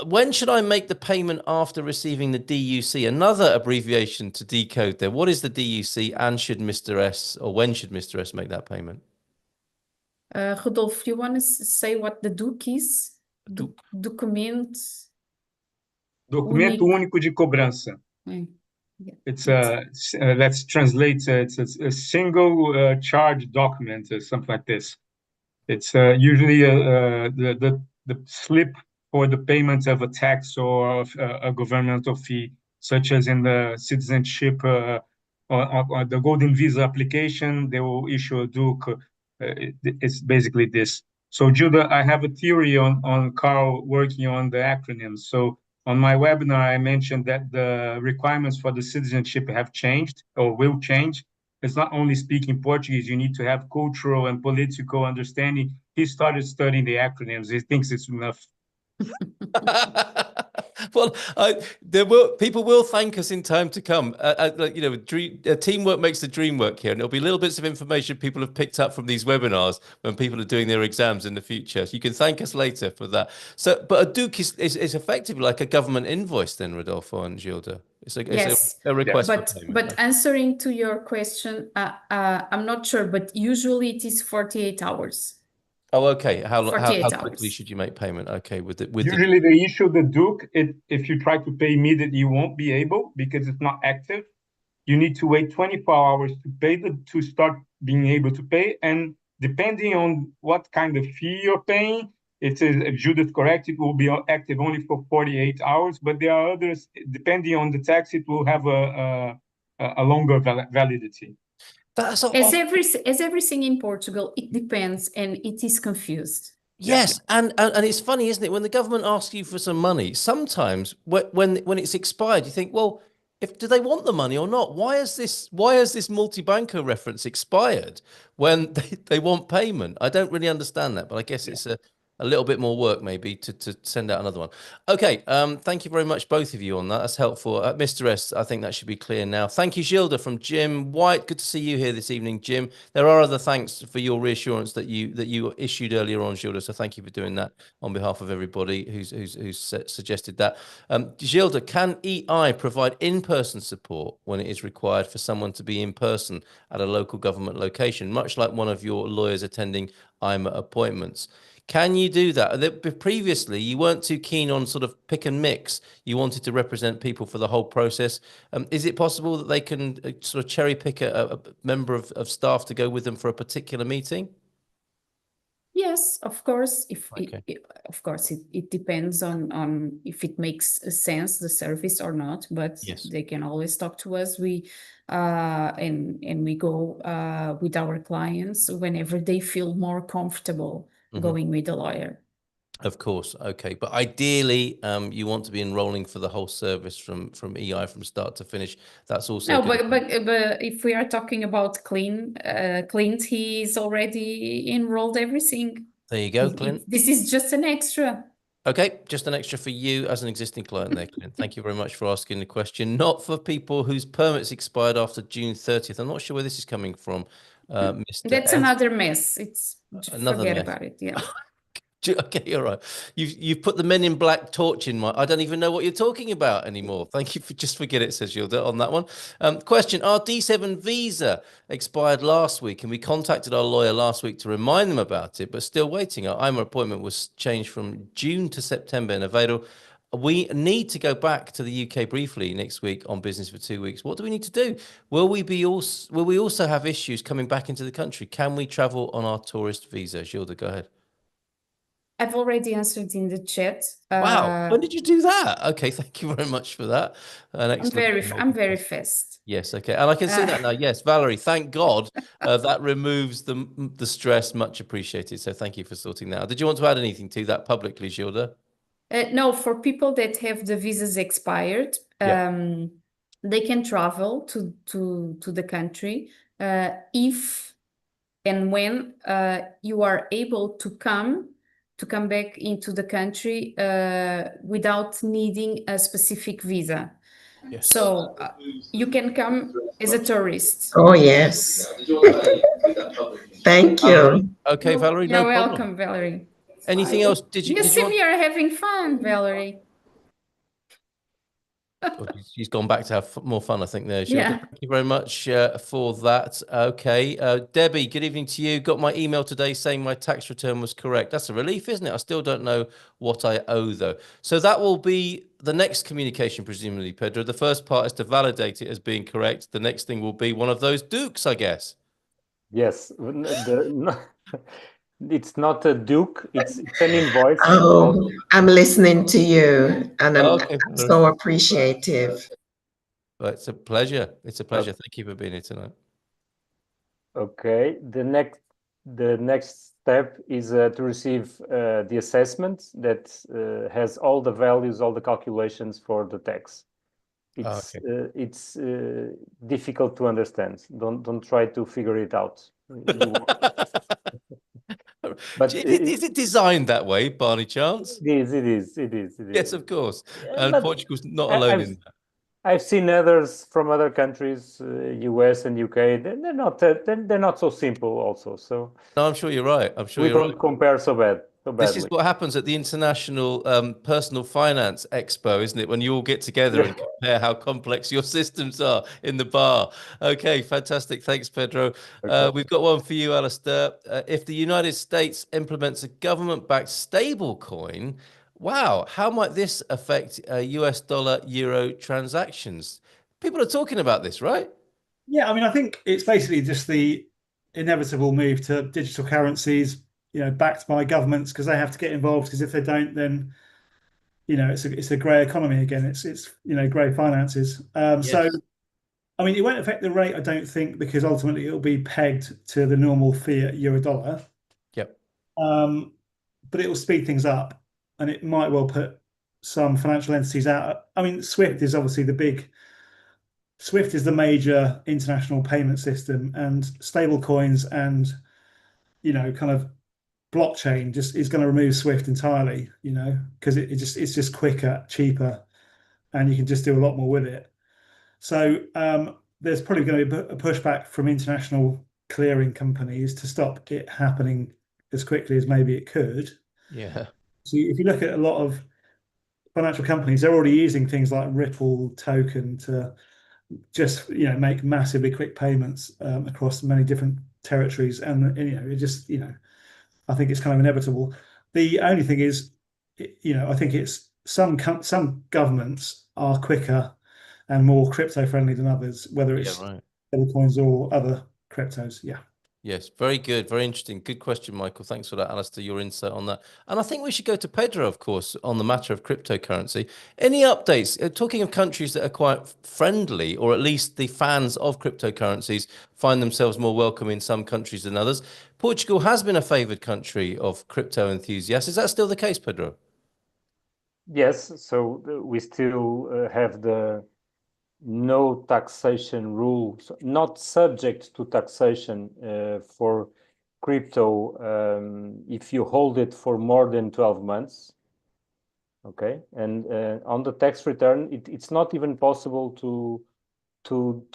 When should I make the payment after receiving the DUC? Another abbreviation to decode there. What is the DUC, and should Mr. S, or when should Mr. S make that payment? Rodolfo, you want to say what the DUC is? Documento único de cobrança. Yeah. It's let's translate. It's a single charge document, something like this. It's usually the slip for the payment of a tax or a governmental fee, such as in the citizenship or the golden visa application. They will issue a DUC. It's basically this. So, Judah, I have a theory on Carl working on the acronyms. So, on my webinar, I mentioned that the requirements for the citizenship have changed or will change. It's not only speaking Portuguese, you need to have cultural and political understanding. He started studying the acronyms. He thinks it's enough. Well, people will thank us in time to come. Teamwork makes the dream work here, and there'll be little bits of information people have picked up from these webinars when people are doing their exams in the future. So you can thank us later for that. So, but a DUC is effectively like a government invoice, then, Rodolfo and Gilda. It's a request for payment. But answering to your question, I'm not sure, but usually it is 48 hours. Oh, okay. How quickly hours. should you make payment? Okay, usually they issue the DUC. If you try to pay immediately, you won't be able because it's not active. You need to wait 24 hours to start being able to pay. And depending on what kind of fee you're paying, it is, if Judith correct, it will be active only for 48 hours. But there are others, depending on the tax, it will have a a longer validity. As everything in Portugal, it depends and it is confused. Yes, and it's funny, isn't it? When the government asks you for some money, sometimes when it's expired, you think, well, do they want the money or not? Why is this multi-banker reference expired when they want payment? I don't really understand that, but I guess it's a little bit more work maybe to send out another one. Okay, thank you very much, both of you, on that. That's helpful. Mr. S, I think that should be clear now. Thank you, Gilda, from Jim White. Good to see you here this evening, Jim. There are other thanks for your reassurance that you issued earlier on, Gilda, so thank you for doing that on behalf of everybody who's suggested that. Gilda, can EI provide in-person support when it is required for someone to be in person at a local government location, much like one of your lawyers attending IMA appointments? Can you do that? Previously, you weren't too keen on sort of pick and mix. You wanted to represent people for the whole process. Is it possible that they can sort of cherry pick a member of staff to go with them for a particular meeting? Yes, of course. It depends on if it makes sense, the service or not. But they can always talk to us. And we go with our clients whenever they feel more comfortable going with a lawyer. Of course. Okay. But ideally, you want to be enrolling for the whole service from EI from start to finish. That's also no, but if we are talking about Clint, he's already enrolled everything. There you go, Clint. This is just an extra. Okay, just an extra for you as an existing client there, Clint. Thank you very much for asking the question. Not for people whose permits expired after June 30th. I'm not sure where this is coming from, Mr. That's another mess. Forget about it. Yeah. Okay, all right. You've put the Men in Black torch in my. I don't even know what you're talking about anymore. Thank you for just forget it, says Gilda on that one. Question: our D7 visa expired last week, and we contacted our lawyer last week to remind them about it, but still waiting. Our IMA appointment was changed from June to September in Aveiro. We need to go back to the UK briefly next week on business for 2 weeks. What do we need to do? Will we also have issues coming back into the country? Can we travel on our tourist visa? Gilda, go ahead. I've already answered in the chat. Wow, when did you do that? Okay, thank you very much for that. I'm very fast. Yes, okay, and I can see that now. Yes, Valerie, thank God that removes the stress. Much appreciated. So thank you for sorting that out. Did you want to add anything to that publicly, Gilda? No, for people that have the visas expired, they can travel to the country if and when you are able to come back into the country without needing a specific visa. Yes. So you can come as a tourist. Oh, yes. Thank you. Okay, Valerie, You're welcome, Valerie. Anything else? You seem you're having fun, Valerie. She's gone back to have more fun, I think, there. Thank you very much for that. Okay. Debbie, good evening to you. Got my email today saying my tax return was correct. That's a relief, isn't it? I still don't know what I owe, though. So that will be the next communication, presumably, Pedro. The first part is to validate it as being correct. The next thing will be one of those dukes, I guess. Yes. It's not a duke, it's an invoice. Oh, I'm listening to you, and I'm so appreciative. Well, it's a pleasure. It's a pleasure. Thank you for being here tonight. Okay. The next step is to receive the assessment that has all the values, all the calculations for the tax. It's difficult to understand. Don't try to figure it out. But is it designed that way, by any chance? It is. Yes, of course. And Portugal's not alone in that. I've seen others from other countries, US and UK. They're not so simple, also. So no, I'm sure you're right. I'm sure we don't compare so badly. This is what happens at the International Personal Finance Expo, isn't it? When you all get together and compare how complex your systems are in the bar. Okay, fantastic. Thanks, Pedro. We've got one for you, Alistair. If the United States implements a government-backed stable coin, wow, how might this affect US dollar-euro transactions? People are talking about this, right? Yeah, I mean, I think it's basically just the inevitable move to digital currencies, backed by governments, because they have to get involved, because if they don't, then it's a grey economy again. It's grey finances. Yes. So I mean, it won't affect the rate, I don't think, because ultimately it'll be pegged to the normal fiat euro dollar. Yep. But it will speed things up, and it might well put some financial entities out. I mean, SWIFT is obviously SWIFT is the major international payment system, and stable coins and, kind of blockchain just is going to remove SWIFT entirely, because it's just quicker, cheaper, and you can just do a lot more with it. So there's probably going to be a pushback from international clearing companies to stop it happening as quickly as maybe it could. Yeah. So if you look at a lot of financial companies, they're already using things like Ripple token to just make massively quick payments across many different territories, and it just I think it's kind of inevitable. The only thing is, I think it's some governments are quicker and more crypto friendly than others, whether it's stablecoins or other cryptos. Yeah. Yes, very good. Very interesting. Good question, Michael. Thanks for that, Alistair, your insight on that. And I think we should go to Pedro, of course, on the matter of cryptocurrency. Any updates? Talking of countries that are quite friendly, or at least the fans of cryptocurrencies find themselves more welcome in some countries than others. Portugal has been a favored country of crypto enthusiasts. Is that still the case, Pedro? Yes. So we still have the no taxation rules, not subject to taxation for crypto if you hold it for more than 12 months. Okay, and on the tax return, it's not even possible to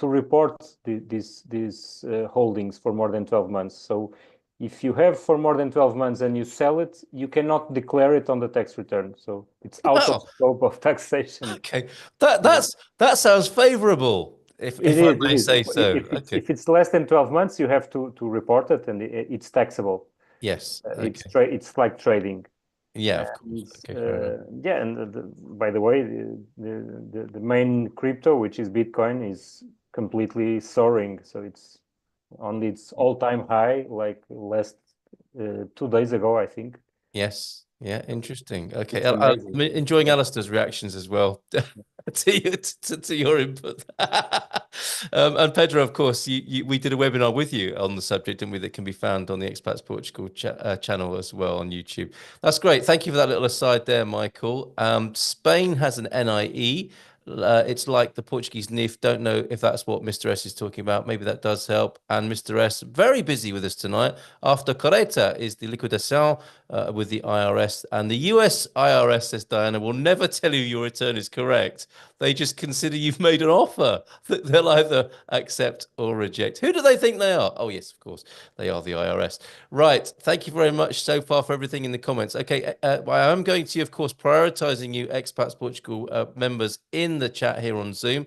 report these holdings for more than 12 months. So if you have for more than 12 months and you sell it, you cannot declare it on the tax return. So it's out of scope of taxation. Okay, that sounds favorable, if I may say so. If it's less than 12 months, you have to report it, and it's taxable. Yes, it's like trading. Yeah, of course. Okay, yeah, and by the way, the main crypto, which is Bitcoin, is completely soaring. So it's on its all-time high, like last 2 days ago, I think. Yes. Yeah, interesting. Okay, I'm enjoying Alistair's reactions as well to your input. And Pedro, of course, we did a webinar with you on the subject, didn't we? That can be found on the Expats Portugal channel as well on YouTube. That's great. Thank you for that little aside there, Michael. Spain has an NIE. It's like the Portuguese NIF. Don't know if that's what Mr. S is talking about. Maybe that does help. And Mr. S, very busy with us tonight. After Coreta is the liquidation with the IRS. And the US IRS, says Diana, will never tell you your return is correct. They just consider you've made an offer. They'll either accept or reject. Who do they think they are? Oh, yes, of course. They are the IRS. Right. Thank you very much so far for everything in the comments. Okay. I am going to, of course, prioritizing you Expats Portugal members in the chat here on Zoom.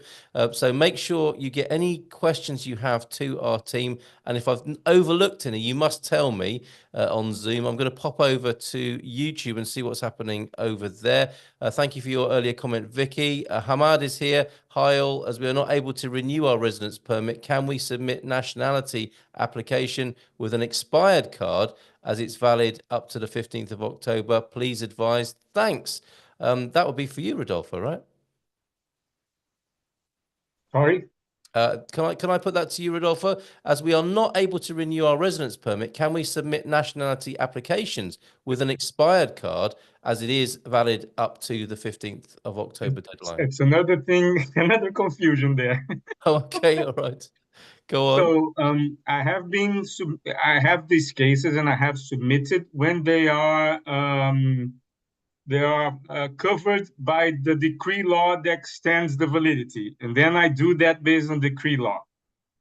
So make sure you get any questions you have to our team. And if I've overlooked any, you must tell me on Zoom. I'm going to pop over to YouTube and see what's happening over there. Thank you for your earlier comment, Vicky. Hamad is here. Hi all. As we are not able to renew our residence permit, can we submit nationality application with an expired card as it's valid up to the 15th of October? Please advise. Thanks. That would be for you, Rodolfo, right? Sorry? Can I put that to you, Rodolfo? As we are not able to renew our residence permit, can we submit nationality applications with an expired card as it is valid up to the 15th of October deadline? It's another thing, another confusion there. Okay, all right. Go on. So I have these cases and I have submitted when they are covered by the decree law that extends the validity. And then I do that based on decree law.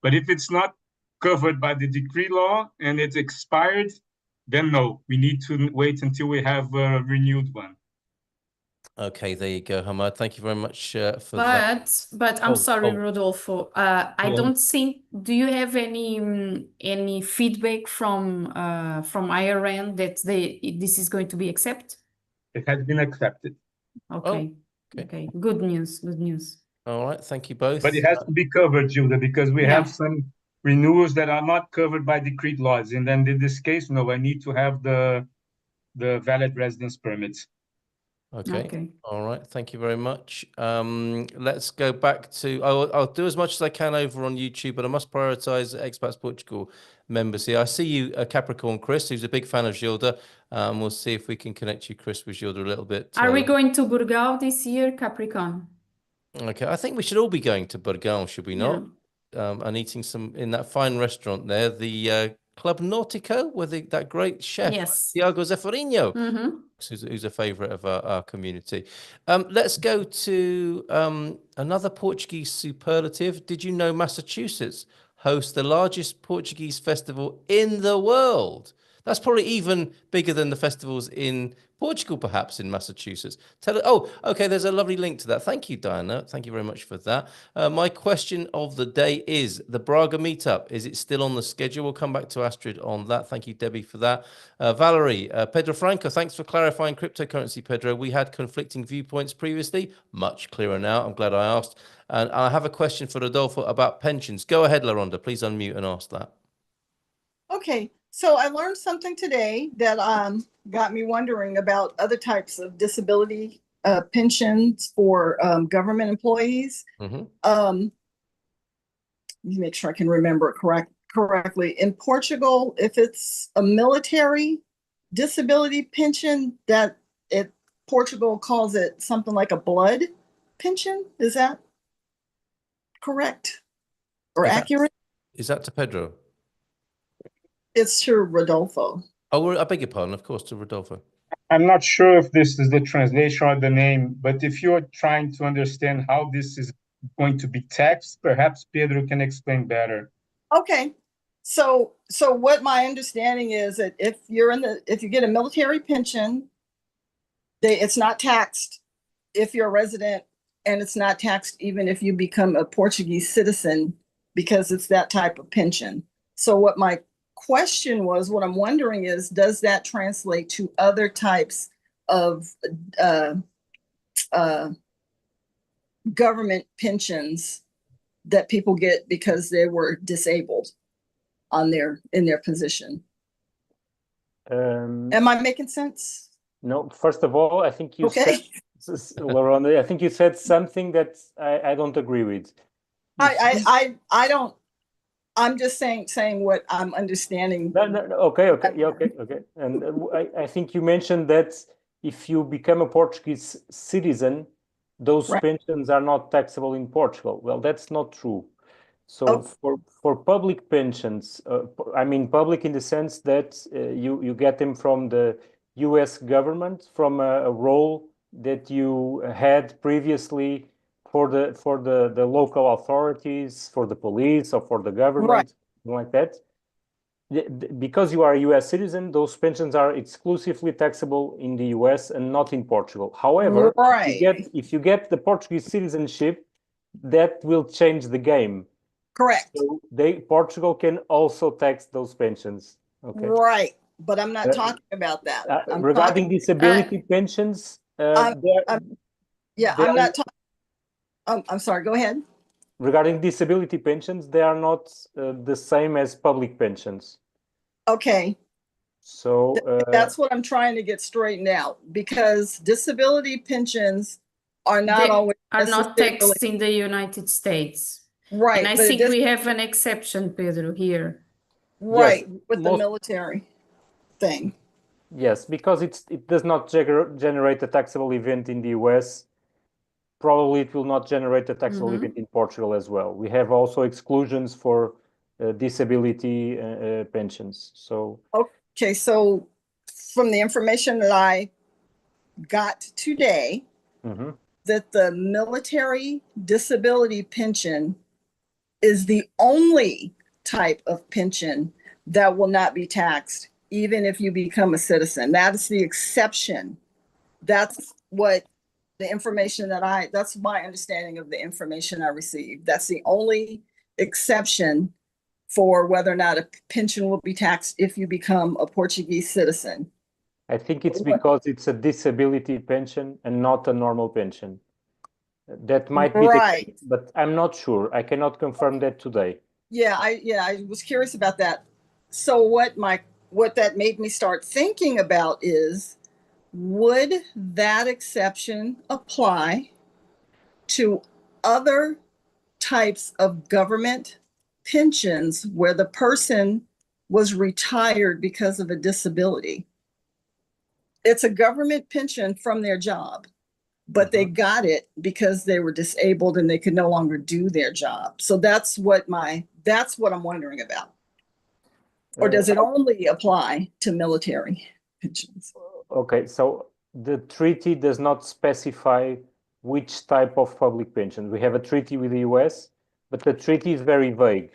But if it's not covered by the decree law and it's expired, then no, we need to wait until we have a renewed one. Okay, there you go, Hamad. Thank you very much for that. But I'm sorry, Rodolfo. I don't think. Do you have any feedback from IRN that this is going to be accepted? It has been accepted. Okay. Okay. Good news. Good news. All right. Thank you both. But it has to be covered, Judah, because we have some renewals that are not covered by decreed laws. And then in this case, no, I need to have the valid residence permits. Okay. All right. Thank you very much. Let's go back to, I'll do as much as I can over on YouTube, but I must prioritize Expats Portugal members here. I see you, Capricorn Chris, who's a big fan of Gilda. We'll see if we can connect you, Chris, with Gilda a little bit. Are we going to Portugal this year, Capricorn? Okay. I think we should all be going to Portugal, should we not? And eating some in that fine restaurant there, the Club Nautico, with that great chef, Tiago Zeferino, who's a favorite of our community. Let's go to another Portuguese superlative. Did you know Massachusetts hosts the largest Portuguese festival in the world? That's probably even bigger than the festivals in Portugal, perhaps, in Massachusetts. Okay, there's a lovely link to that. Thank you, Diana. Thank you very much for that. My question of the day is the Braga meetup. Is it still on the schedule? We'll come back to Astrid on that. Thank you, Debbie, for that. Valerie, Pedro Franco, thanks for clarifying cryptocurrency, Pedro. We had conflicting viewpoints previously. Much clearer now. I'm glad I asked. And I have a question for Rodolfo about pensions. Go ahead, LaRonda. Please unmute and ask that. Okay. So I learned something today that got me wondering about other types of disability pensions for government employees. Let me make sure I can remember it correctly. In Portugal, if it's a military disability pension, Portugal calls it something like a blood pension. Is that correct or accurate? Is that to Pedro? It's to Rodolfo. Oh, I beg your pardon, of course, to Rodolfo. I'm not sure if this is the translation or the name, but if you're trying to understand how this is going to be taxed, perhaps Pedro can explain better. Okay. So what my understanding is that if you get a military pension, it's not taxed if you're a resident, and it's not taxed even if you become a Portuguese citizen, because it's that type of pension. So what I'm wondering is, does that translate to other types of government pensions that people get because they were disabled in their position? Am I making sense? No, first of all, I think you said, LaRonda, I think you said something that I don't agree with. I don't. I'm just saying what I'm understanding. No, okay. And I think you mentioned that if you become a Portuguese citizen, those pensions are not taxable in Portugal. Well, that's not true. So for public pensions, I mean public in the sense that you get them from the U.S. government, from a role that you had previously for the local authorities, for the police, or for the government, something like that. Because you are a U.S. citizen, those pensions are exclusively taxable in the U.S. and not in Portugal. However, if you get the Portuguese citizenship, that will change the game. Correct. So Portugal can also tax those pensions. Okay. Right, but I'm not talking about that. Regarding disability pensions, I'm not talking. I'm sorry, go ahead. Regarding disability pensions, they are not the same as public pensions. Okay. So that's what I'm trying to get straightened out, because disability pensions are not taxed in the United States. Right. And I think we have an exception, Pedro, here. Right, yes, with the military thing. Yes, because it does not generate a taxable event in the US. Probably it will not generate a taxable event in Portugal as well. We have also exclusions for disability pensions. So okay, so from the information that I got today, that the military disability pension is the only type of pension that will not be taxed, even if you become a citizen. That is the exception. That's what the information that's my understanding of the information I received. That's the only exception for whether or not a pension will be taxed if you become a Portuguese citizen. I think it's because it's a disability pension and not a normal pension. That might be the case, but I'm not sure. I cannot confirm that today. Yeah, I was curious about that. So what that made me start thinking about is would that exception apply to other types of government pensions where the person was retired because of a disability? It's a government pension from their job, but they got it because they were disabled and they could no longer do their job. So that's what I'm wondering about. Or does it only apply to military pensions? Okay, so the treaty does not specify which type of public pension. We have a treaty with the US, but the treaty is very vague.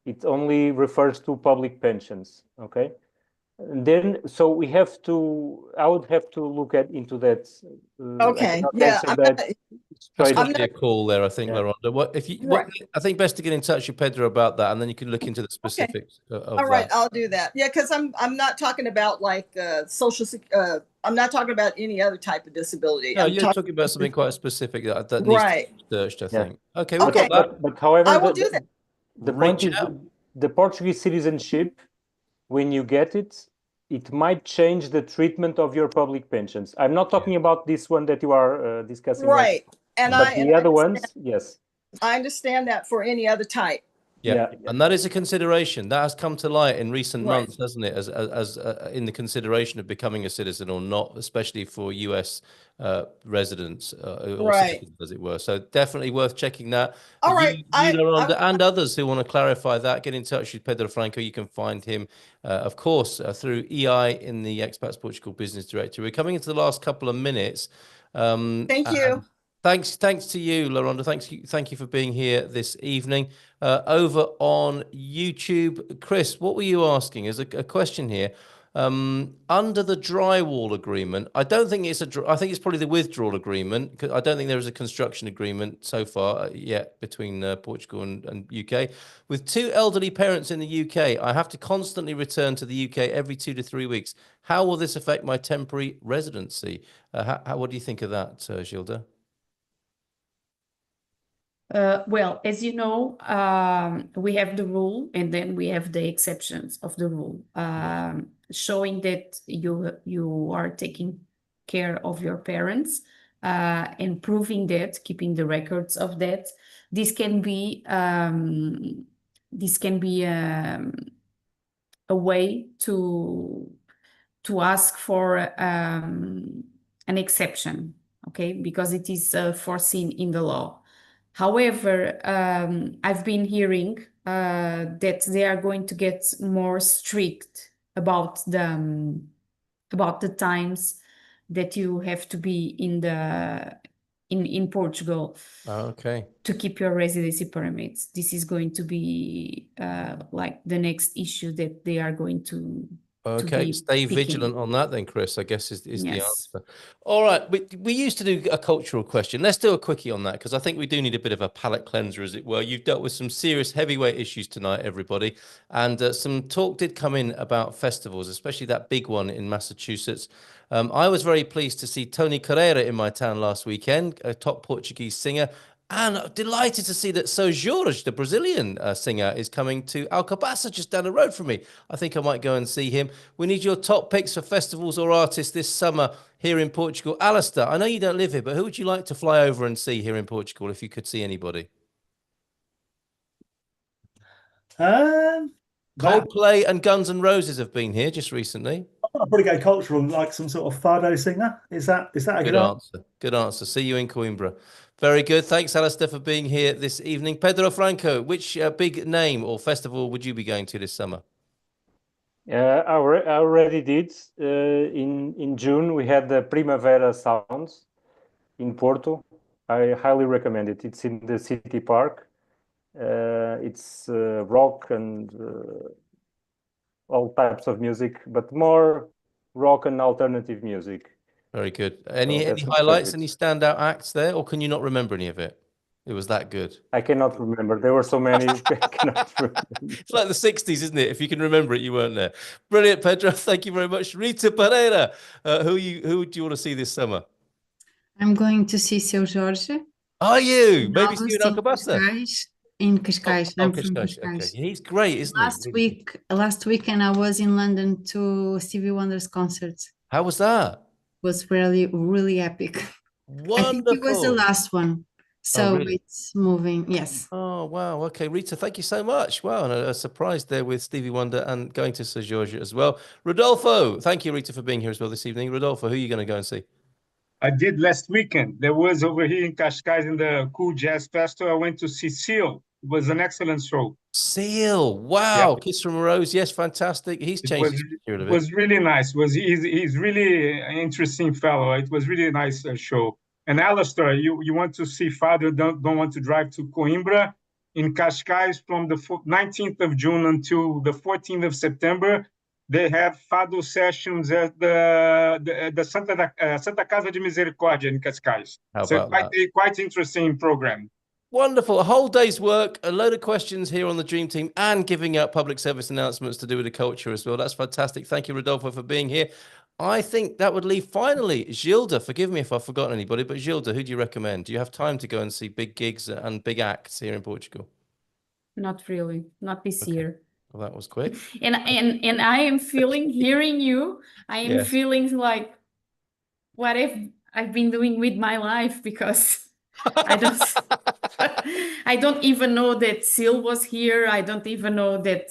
It only refers to public pensions, okay? And then, so we have to, I would have to look into that. Okay, yeah. That's be a call there, I think, Laronda. What if you? I think best to get in touch with Pedro about that, and then you can look into the specifics of All right, that. I'll do that. Yeah, because I'm not talking about like I'm not talking about any other type of disability. No, you're talking about something quite specific that needs to be researched, I think. Okay, okay. But however, I will do that. The point is the Portuguese citizenship, when you get it, it might change the treatment of your public pensions. I'm not talking about this one that you are discussing. Right. But the other ones, yes. I understand that for any other type. Yeah, and that is a consideration that has come to light in recent months, hasn't it? As in the consideration of becoming a citizen or not, especially for US residents or citizens, as it were. So definitely worth checking that. All right, and others who want to clarify that, get in touch with Pedro Franco. You can find him, of course, through EI in the Expats Portugal Business Directory. We're coming into the last couple of minutes. Thank you. Thanks to you, Laronda. Thank you for being here this evening. Over on YouTube, Chris, what were you asking? There's a question here. Under the drywall agreement, I don't think it's I think it's probably the withdrawal agreement, because I don't think there is a construction agreement so far yet between Portugal and UK. With 2 elderly parents in the UK, I have to constantly return to the UK every 2 to 3 weeks. How will this affect my temporary residency? What do you think of that, Gilda? Well, as you know, we have the rule and then we have the exceptions of the rule, showing that you are taking care of your parents and proving that, keeping the records of that. This can be a way to ask for an exception, okay, because it is foreseen in the law. However, I've been hearing that they are going to get more strict about the times that you have to be in Portugal. Okay. To keep your residency permits. This is going to be like the next issue that they are going to. Okay, stay vigilant on that then, Chris, I guess is the answer. All right, we used to do a cultural question. Let's do a quickie on that, because I think we do need a bit of a palate cleanser, as it were. You've dealt with some serious heavyweight issues tonight, everybody. And some talk did come in about festivals, especially that big one in Massachusetts. I was very pleased to see Tony Carreira in my town last weekend, a top Portuguese singer. And delighted to see that So Jorge, the Brazilian singer, is coming to Alcobaça, just down the road from me. I think I might go and see him. We need your top picks for festivals or artists this summer here in Portugal. Alistair, I know you don't live here, but who would you like to fly over and see here in Portugal if you could see anybody? Coldplay and Guns N' Roses have been here just recently. I'll probably go cultural, like some sort of fado singer. Is that a good answer? Good answer. See you in Coimbra. Very good. Thanks, Alistair, for being here this evening. Pedro Franco, which big name or festival would you be going to this summer? I already did. In June, we had the Primavera Sounds in Porto. I highly recommend it. It's in the city park. It's rock and all types of music, but more rock and alternative music. Very good. Any highlights, any standout acts there, or can you not remember any of it? It was that good. I cannot remember. There were so many. It's like the 60s, isn't it? If you can remember it, you weren't there. Brilliant, Pedro. Thank you very much. Rita Pereira, who do you want to see this summer? I'm going to see Seu Jorge. Are you? Maybe see you in Alcobaça? In Cascais. I'm from Cascais. Okay. He's great, isn't he? Last weekend I was in London to Stevie Wonder's concert. How was that? was really, really epic. Wonderful. I think it was the last one. So really? it's moving. Yes. Oh, wow. Okay, Rita, thank you so much. Wow, and a surprise there with Stevie Wonder and going to Sir George as well. Rodolfo, thank you, Rita, for being here as well this evening. Rodolfo, who are you going to go and see? I did last weekend. There was over here in Cascais in the Cool Jazz Festival. I went to see Seal. It was an excellent show. Seal, wow. Kiss from a Rose, yes, fantastic. He's changed it was really nice. He's really an interesting fellow. It was really nice show. And Alistair, you want to see Father, don't want to drive to Coimbra in Cascais from the 19th of June until the 14th of September. They have Fado sessions at the Santa Casa de Misericórdia in Cascais. So quite interesting program. Wonderful. A whole day's work, a load of questions here on the Dream Team, and giving out public service announcements to do with the culture as well. That's fantastic. Thank you, Rodolfo, for being here. I think that would leave finally Gilda. Forgive me if I've forgotten anybody, but Gilda, who do you recommend? Do you have time to go and see big gigs and big acts here in Portugal? Not really. Not this year. Well, that was quick. And I am feeling, hearing you, I am feeling like, what if I've been doing with my life? Because I don't even know that Seal was here. I don't even know that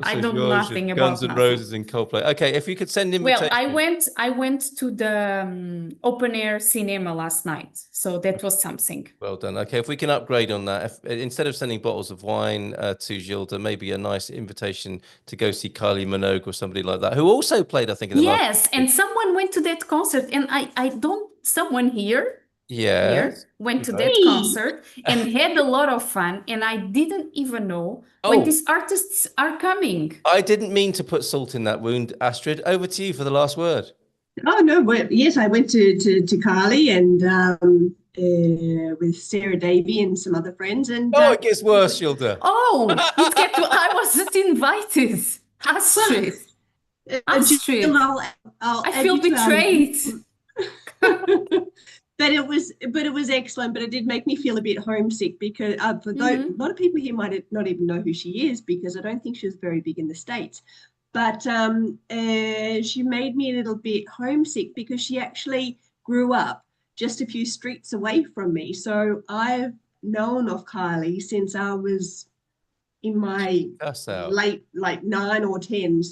I don't know nothing about Guns N' Roses and Coldplay. Okay, if you could send invitation. Well, I went to the open air cinema last night, so that was something. Well done. Okay, if we can upgrade on that, instead of sending bottles of wine to Gilda, maybe a nice invitation to go see Kylie Minogue or somebody like that, who also played, I think, in the last and someone went to that concert, and I don't. Someone here. Yes. Went to that concert and had a lot of fun, and I didn't even know when these artists are coming. I didn't mean to put salt in that wound, Astrid. Over to you for the last word. Oh no, yes, I went to Carly and with Sarah Davey and some other friends, and it gets worse, Gilda. I wasn't invited. Astrid. I feel betrayed. But it was excellent. But it did make me feel a bit homesick because for a lot of people here might not even know who she is, because I don't think she was very big in the States. But she made me a little bit homesick because she actually grew up just a few streets away from me. So I've known of Kylie since I was in my late 9 or 10.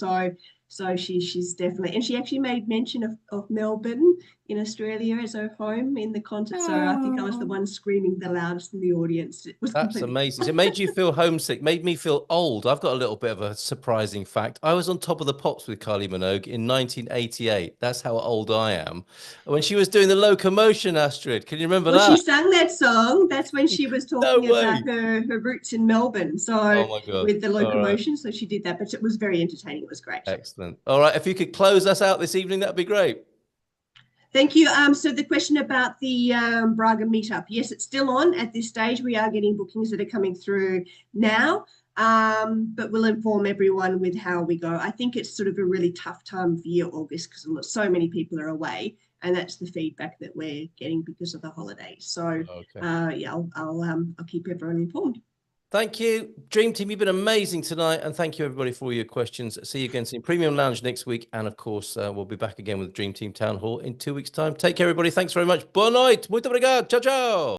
So she's definitely, and she actually made mention of Melbourne in Australia as her home in the concert. So I think I was the one screaming the loudest in the audience. That's amazing. So it made you feel homesick, made me feel old. I've got a little bit of a surprising fact. I was on Top of the Pops with Kylie Minogue in 1988. That's how old I am. When she was doing the Locomotion, Astrid, can you remember that? She sang that song. That's when she was talking about her roots in Melbourne. So with the Locomotion, so she did that, but it was very entertaining. It was great. Excellent. All right, if you could close us out this evening, that'd be great. Thank you. So the question about the Braga meetup, yes, it's still on at this stage. We are getting bookings that are coming through now, but we'll inform everyone with how we go. I think it's sort of a really tough time for year, August, because so many people are away, and that's the feedback that we're getting because of the holidays. So I'll keep everyone informed. Thank you, Dream Team. You've been amazing tonight, and thank you everybody for all your questions. See you again soon. Premium Lounge next week, and of course, we'll be back again with Dream Team Town Hall in 2 weeks' time. Take care, everybody. Thanks very much. Boa noite. Muito obrigado. Ciao, ciao.